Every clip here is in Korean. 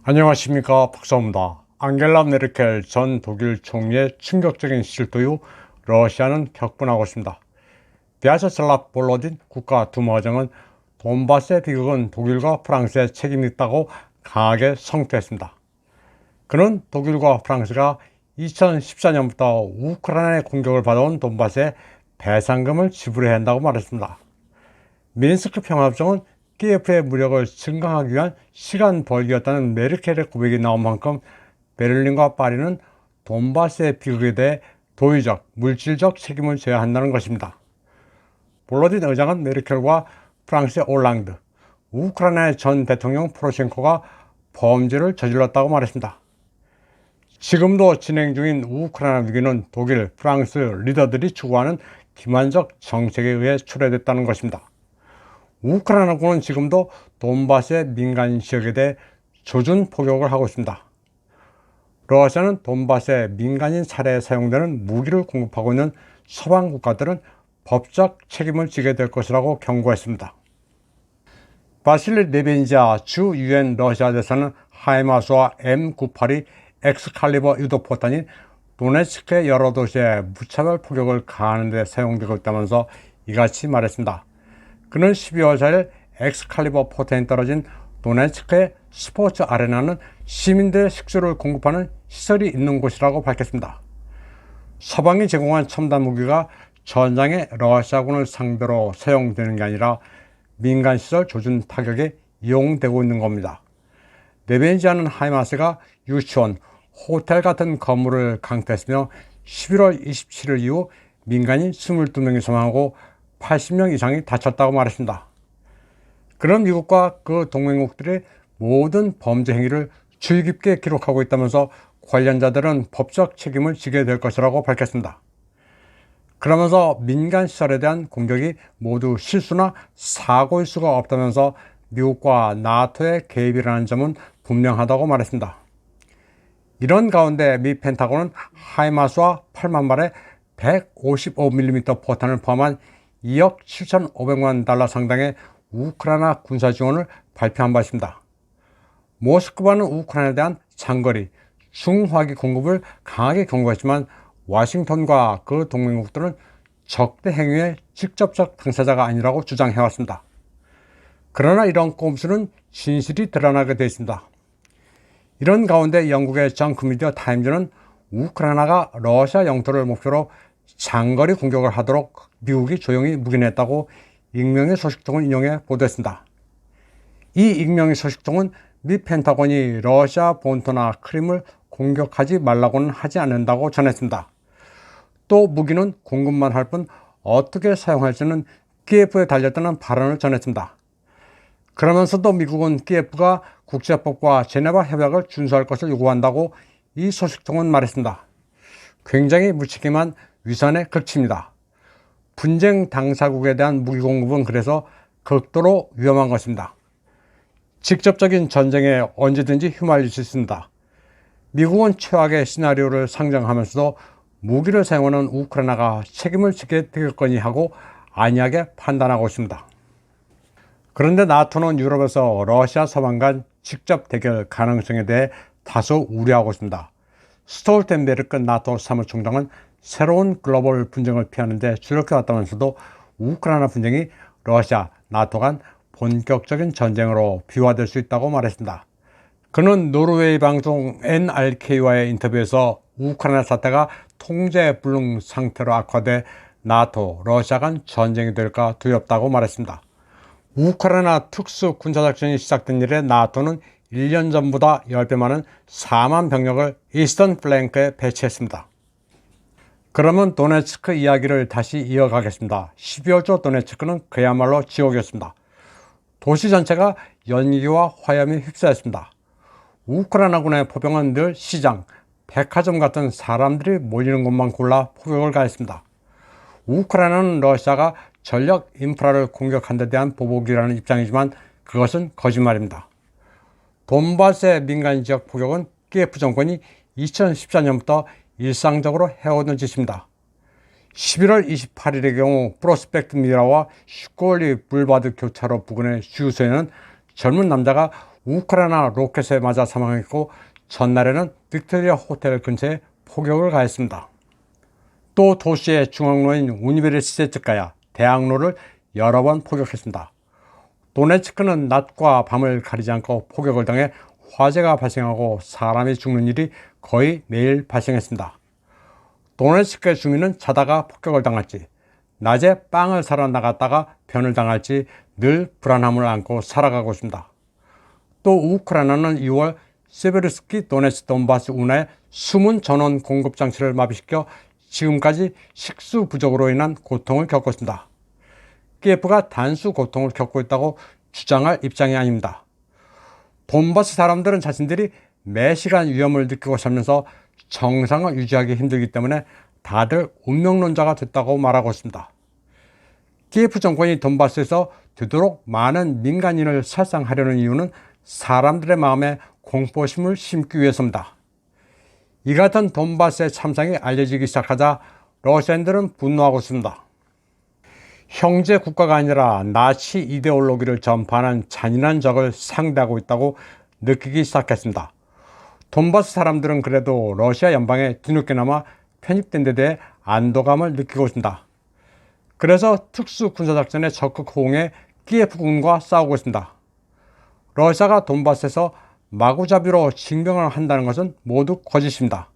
안녕하십니까, 박사입니다. 앙겔라 메르켈 전 독일 총리의 충격적인 실토 이후 러시아는 격분하고 있습니다. 비아차슬랍 볼로딘 국가두모의장은 돈바스의 비극은 독일과 프랑스의 책임이 있다고 강하게 성토했습니다. 그는 독일과 프랑스가 2014년부터 우크라이나의 공격을 받아온 돈바스에 배상금을 지불해야 한다고 말했습니다. 미인스크 평화협정은 키예프의 무력을 증강하기 위한 시간 벌기였다는 메르켈의 고백이 나온 만큼 베를린과 파리는 돈바스의 비극에 대해 도의적, 물질적 책임을 져야 한다는 것입니다. 볼로딘 의장은 메르켈과 프랑스의 올랑드, 우크라이나의 전 대통령 포로셴코가 범죄를 저질렀다고 말했습니다. 지금도 진행 중인 우크라이나 위기는 독일, 프랑스 리더들이 추구하는 기만적 정책에 의해 초래됐다는 것입니다. 우크라이나군은 지금도 돈바스의 민간 지역에 대해 조준 포격을 하고 있습니다. 러시아는 돈바스의 민간인 살해에 사용되는 무기를 공급하고 있는 서방 국가들은 법적 책임을 지게 될 것이라고 경고했습니다. 바실리 네벤지아 주 유엔 러시아 대사는 하이마스와 M98이 엑스칼리버 유도포탄인 도네츠크의 여러 도시에 무차별 포격을 가하는 데 사용되고 있다면서 이같이 말했습니다. 그는 12월 4일 엑스칼리버 포탄이 떨어진 도네츠크의 스포츠 아레나는 시민들의 식수를 공급하는 시설이 있는 곳이라고 밝혔습니다. 서방이 제공한 첨단 무기가 전장에 러시아군을 상대로 사용되는 게 아니라 민간시설 조준 타격에 이용되고 있는 겁니다. 네벤지아는 하이마스가 유치원, 호텔 같은 건물을 강타했으며 11월 27일 이후 민간인 22명이 사망하고 80명 이상이 다쳤다고 말했습니다. 그런 미국과 그 동맹국들의 모든 범죄 행위를 주의 깊게 기록하고 있다면서 관련자들은 법적 책임을 지게 될 것이라고 밝혔습니다. 그러면서 민간시설에 대한 공격이 모두 실수나 사고일 수가 없다면서 미국과 나토의 개입이라는 점은 분명하다고 말했습니다. 이런 가운데 미 펜타곤은 하이마스와 8만 발의 155mm 포탄을 포함한 2억 7,500만 달러 상당의 우크라이나 군사 지원을 발표한 바 있습니다. 모스크바는 우크라이나에 대한 장거리, 중화기 공급을 강하게 경고했지만 워싱턴과 그 동맹국들은 적대 행위의 직접적 당사자가 아니라고 주장해왔습니다. 그러나 이런 꼼수는 진실이 드러나게 되어 있습니다. 이런 가운데 영국의 정크미디어 타임즈는 우크라이나가 러시아 영토를 목표로 장거리 공격을 하도록 미국이 조용히 묵인했다고 익명의 소식통을 인용해 보도했습니다. 이 익명의 소식통은 미 펜타곤이 러시아 본토나 크림을 공격하지 말라고는 하지 않는다고 전했습니다. 또 무기는 공급만 할 뿐 어떻게 사용할지는 키예프에 달렸다는 발언을 전했습니다. 그러면서도 미국은 키예프가 국제법과 제네바 협약을 준수할 것을 요구한다고 이 소식통은 말했습니다. 굉장히 무책임한 위선의 극치입니다. 분쟁 당사국에 대한 무기 공급은 그래서 극도로 위험한 것입니다. 직접적인 전쟁에 언제든지 휘말릴 수 있습니다. 미국은 최악의 시나리오를 상정하면서도 무기를 사용하는 우크라이나가 책임을 지게 되겠거니 하고 안이하게 판단하고 있습니다. 그런데 나토는 유럽에서 러시아 서방 간 직접 대결 가능성에 대해 다소 우려하고 있습니다. 스톨텐베르크 나토 사무총장은 새로운 글로벌 분쟁을 피하는 데 주력해왔다면서도 우크라이나 분쟁이 러시아, 나토 간 본격적인 전쟁으로 비화될 수 있다고 말했습니다. 그는 노르웨이 방송 NRK와의 인터뷰에서 우크라이나 사태가 통제불능 상태로 악화돼 나토, 러시아 간 전쟁이 될까 두렵다고 말했습니다. 우크라이나 특수 군사작전이 시작된 이래 나토는 1년 전보다 10배 많은 4만 병력을 이스턴 플랭크에 배치했습니다. 그러면 도네츠크 이야기를 다시 이어가겠습니다. 12월 초 도네츠크는 그야말로 지옥이었습니다. 도시 전체가 연기와 화염이 휩싸였습니다. 우크라이나군의 포병은 늘 시장, 백화점 같은 사람들이 몰리는 곳만 골라 포격을 가했습니다. 우크라이나는 러시아가 전력 인프라를 공격한 데 대한 보복이라는 입장이지만 그것은 거짓말입니다. 돈바스의 민간 지역 포격은 키예프 정권이 2014년부터 일상적으로 해오던 짓입니다. 11월 28일의 경우 프로스펙트 미라와 슈콜리 불바드 교차로 부근의 주유소에는 젊은 남자가 우크라이나 로켓에 맞아 사망했고, 전날에는 빅토리아 호텔 근처에 포격을 가했습니다. 또 도시의 중앙로인 우니베르시테츠카야 대학로를 여러 번 포격했습니다. 도네츠크는 낮과 밤을 가리지 않고 포격을 당해 화재가 발생하고 사람이 죽는 일이 거의 매일 발생했습니다. 도네츠크의 주민은 자다가 폭격을 당할지, 낮에 빵을 사러 나갔다가 변을 당할지 늘 불안함을 안고 살아가고 있습니다. 또 우크라이나는 2월 세베르스키 도네츠 돈바스 운하의 숨은 전원 공급 장치를 마비시켜 지금까지 식수 부족으로 인한 고통을 겪고 있습니다. 키예프가 단수 고통을 겪고 있다고 주장할 입장이 아닙니다. 돈바스 사람들은 자신들이 매시간 위험을 느끼고 살면서 정상을 유지하기 힘들기 때문에 다들 운명론자가 됐다고 말하고 있습니다. 키예프 정권이 돈바스에서 되도록 많은 민간인을 살상하려는 이유는 사람들의 마음에 공포심을 심기 위해서입니다. 이 같은 돈바스의 참상이 알려지기 시작하자 러시아인들은 분노하고 있습니다. 형제 국가가 아니라 나치 이데올로기를 전파하는 잔인한 적을 상대하고 있다고 느끼기 시작했습니다. 돈바스 사람들은 그래도 러시아 연방에 뒤늦게나마 편입된 데 대해 안도감을 느끼고 있습니다. 그래서 특수 군사작전에 적극 호응해 키예프군과 싸우고 있습니다. 러시아가 돈바스에서 마구잡이로 징병을 한다는 것은 모두 거짓입니다.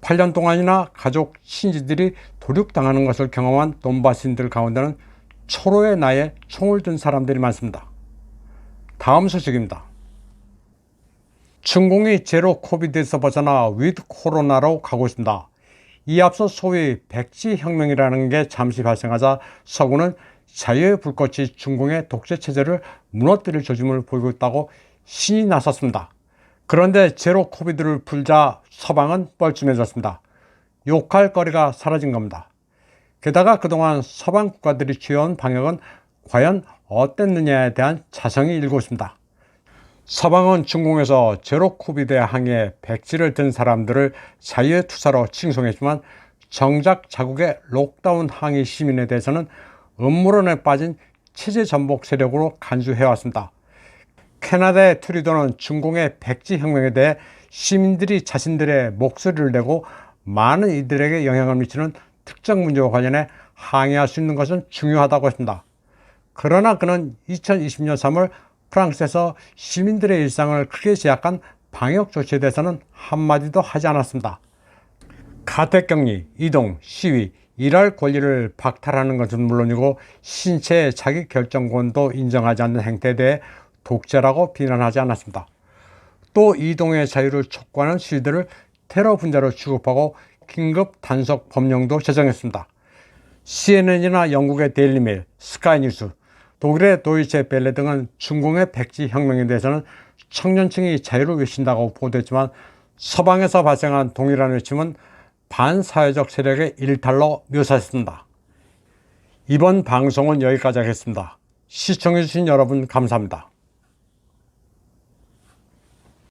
8년 동안이나 가족, 친지들이 도륙당하는 것을 경험한 돈바스인들 가운데는 초로의 나이에 총을 든 사람들이 많습니다. 다음 소식입니다. 중공이 제로 코비드에서 벗어나 위드 코로나로 가고 있습니다. 이 앞서 소위 백지혁명이라는 게 잠시 발생하자 서구는 자유의 불꽃이 중공의 독재 체제를 무너뜨릴 조짐을 보이고 있다고 신이 나섰습니다. 그런데 제로 코비드를 풀자 서방은 뻘쭘해졌습니다. 욕할 거리가 사라진 겁니다. 게다가 그동안 서방 국가들이 취해온 방역은 과연 어땠느냐에 대한 자성이 일고 있습니다. 서방은 중공에서 제로 코비드에 항의해 백지를 든 사람들을 자유의 투사로 칭송했지만 정작 자국의 록다운 항의 시민에 대해서는 음모론에 빠진 체제 전복 세력으로 간주해왔습니다. 캐나다의 트루도는 중공의 백지혁명에 대해 시민들이 자신들의 목소리를 내고 많은 이들에게 영향을 미치는 특정 문제와 관련해 항의할 수 있는 것은 중요하다고 했습니다. 그러나 그는 2020년 3월 프랑스에서 시민들의 일상을 크게 제약한 방역 조치에 대해서는 한마디도 하지 않았습니다. 가택격리, 이동, 시위, 일할 권리를 박탈하는 것은 물론이고 신체의 자기 결정권도 인정하지 않는 행태에 대해 독재라고 비난하지 않았습니다. 또 이동의 자유를 촉구하는 시위들을 테러 분자로 취급하고 긴급 단속 법령도 제정했습니다. CNN이나 영국의 데일리메일, 스카이뉴스, 독일의 도이체 벨레 등은 중공의 백지혁명에 대해서는 청년층이 자유를 외친다고 보도했지만 서방에서 발생한 동일한 외침은 반사회적 세력의 일탈로 묘사했습니다. 이번 방송은 여기까지 하겠습니다. 시청해주신 여러분 감사합니다.